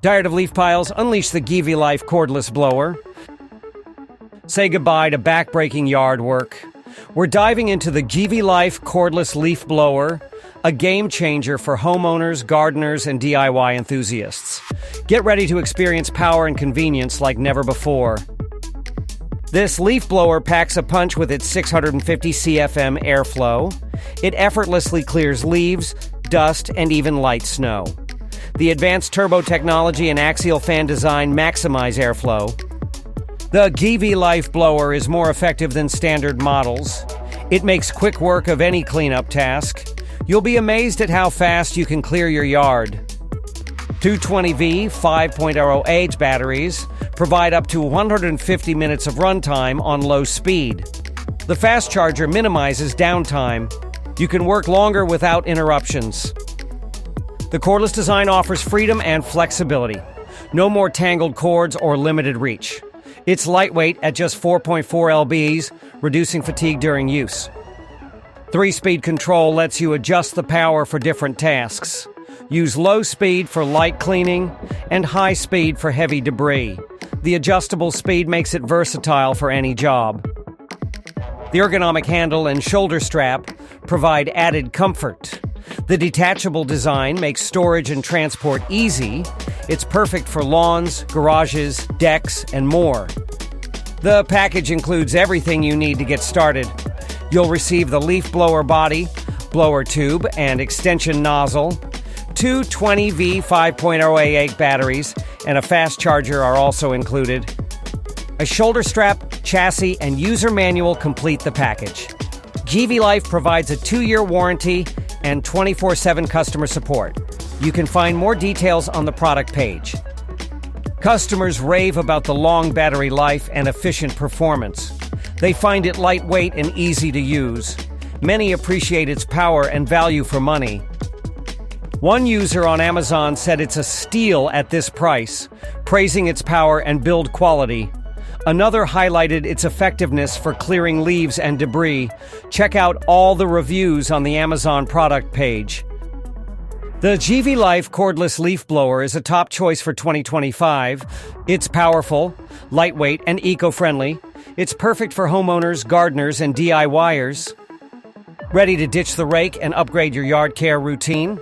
Tired of leaf piles? Unleash the GEVEELIFE cordless blower. Say goodbye to back-breaking yard work. We're diving into the GEVEELIFE cordless leaf blower, a game changer for homeowners, gardeners, and DIY enthusiasts. Get ready to experience power and convenience like never before. This leaf blower packs a punch with its 650 CFM airflow. It effortlessly clears leaves, dust, and even light snow. The advanced turbo technology and axial fan design maximize airflow. The GEVEELIFE blower is more effective than standard models. It makes quick work of any cleanup task. You'll be amazed at how fast you can clear your yard. 220V 5.0Ah batteries provide up to 150 minutes of runtime on low speed. The fast charger minimizes downtime. You can work longer without interruptions. The cordless design offers freedom and flexibility. No more tangled cords or limited reach. It's lightweight at just 4.4 lbs, reducing fatigue during use. 3-speed control lets you adjust the power for different tasks. Use low speed for light cleaning and high speed for heavy debris. The adjustable speed makes it versatile for any job. The ergonomic handle and shoulder strap provide added comfort. The detachable design makes storage and transport easy. It's perfect for lawns, garages, decks, and more. The package includes everything you need to get started. You'll receive the leaf blower body, blower tube, and extension nozzle. 2 20V 5.0Ah batteries and a fast charger are also included. A shoulder strap, chassis, and user manual complete the package. GEVEELIFE provides a 2-year warranty and 24/7 customer support. You can find more details on the product page. Customers rave about the long battery life and efficient performance. They find it lightweight and easy to use. Many appreciate its power and value for money. One user on Amazon said it's a steal at this price, praising its power and build quality. Another highlighted its effectiveness for clearing leaves and debris. Check out all the reviews on the Amazon product page. The GEVEELIFE cordless leaf blower is a top choice for 2025. It's powerful, lightweight, and eco-friendly. It's perfect for homeowners, gardeners, and DIYers. Ready to ditch the rake and upgrade your yard care routine?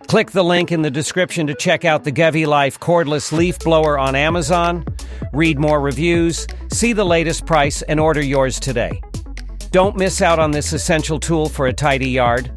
Click the link in the description to check out the GEVEELIFE cordless leaf blower on Amazon. Read more reviews, see the latest price, and order yours today. Don't miss out on this essential tool for a tidy yard.